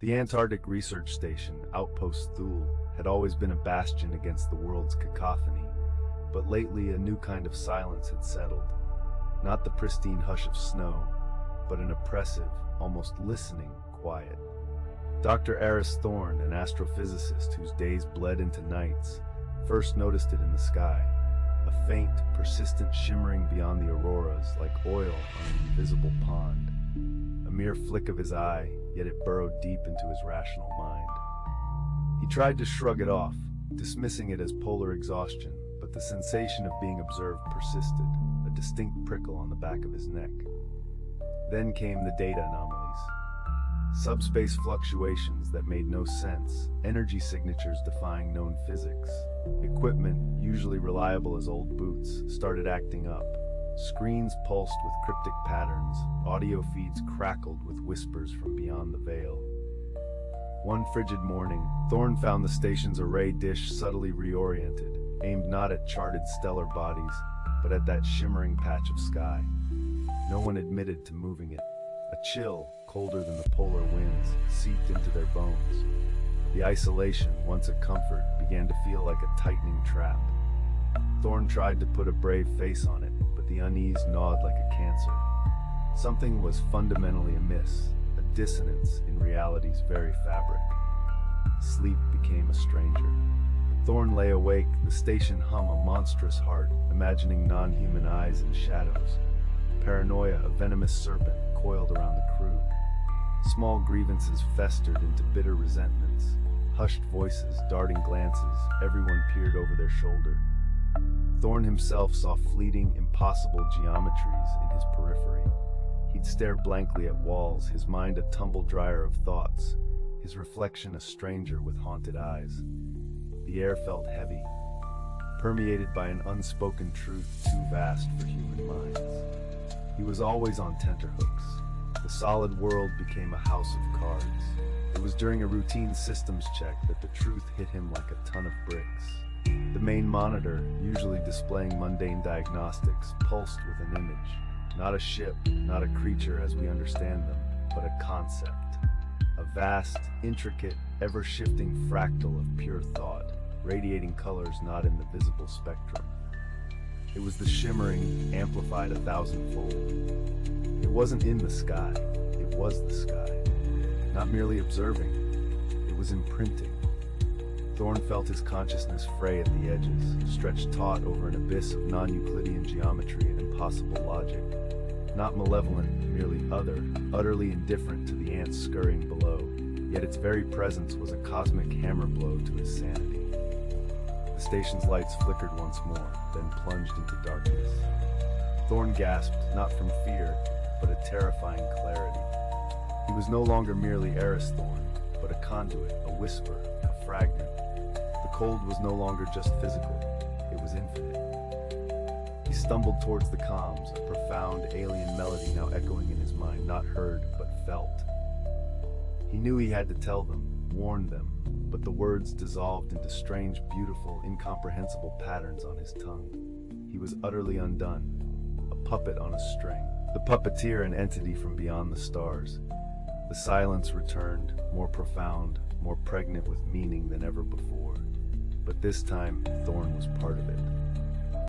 The Antarctic research station, Outpost had always been a bastion against the world's cacophony, but lately a new kind of silence had settled. Not the pristine hush of snow, but an oppressive, almost listening quiet. Dr. Aris Thorne, an astrophysicist whose days bled into nights, first noticed it in the sky, a faint, persistent shimmering beyond the auroras like oil on an invisible pond. A mere flick of his eye, yet it burrowed deep into his rational mind. He tried to shrug it off, dismissing it as polar exhaustion, but the sensation of being observed persisted, a distinct prickle on the back of his neck. Then came the data anomalies. Subspace fluctuations that made no sense, energy signatures defying known physics. Equipment, usually reliable as old boots, started acting up. Screens pulsed with cryptic patterns, audio feeds crackled with whispers from beyond the veil. One frigid morning, Thorne found the station's array dish subtly reoriented, aimed not at charted stellar bodies, but at that shimmering patch of sky. No one admitted to moving it. A chill, colder than the polar winds, seeped into their bones. The isolation, once a comfort, began to feel like a tightening trap. Thorne tried to put a brave face on it, but the unease gnawed like a cancer. Something was fundamentally amiss, a dissonance in reality's very fabric. Sleep became a stranger. Thorne lay awake, the station hum a monstrous heart, imagining non-human eyes and shadows. Paranoia, a venomous serpent, coiled around the crew. Small grievances festered into bitter resentments. Hushed voices, darting glances, everyone peered over their shoulder. Thorne himself saw fleeting, impossible geometries in his periphery. He'd stare blankly at walls, his mind a tumble dryer of thoughts, his reflection a stranger with haunted eyes. The air felt heavy, permeated by an unspoken truth too vast for human minds. He was always on tenterhooks. The solid world became a house of cards. It was during a routine systems check that the truth hit him like a ton of bricks. The main monitor, usually displaying mundane diagnostics, pulsed with an image. Not a ship, not a creature as we understand them, but a concept. A vast, intricate, ever-shifting fractal of pure thought, radiating colors not in the visible spectrum. It was the shimmering, amplified 1,000-fold. It wasn't in the sky, it was the sky. Not merely observing, it was imprinting. Thorne felt his consciousness fray at the edges, stretched taut over an abyss of non-Euclidean geometry and impossible logic. Not malevolent, merely other, utterly indifferent to the ants scurrying below, yet its very presence was a cosmic hammer blow to his sanity. The station's lights flickered once more, then plunged into darkness. Thorne gasped, not from fear, but a terrifying clarity. He was no longer merely Aris Thorne, but a conduit, a whisper, a fragment. The cold was no longer just physical, it was infinite. He stumbled towards the comms, a profound alien melody now echoing in his mind, not heard, but felt. He knew he had to tell them, warn them, but the words dissolved into strange, beautiful, incomprehensible patterns on his tongue. He was utterly undone, a puppet on a string, the puppeteer an entity from beyond the stars. The silence returned, more profound, more pregnant with meaning than ever before. But this time, Thorne was part of it.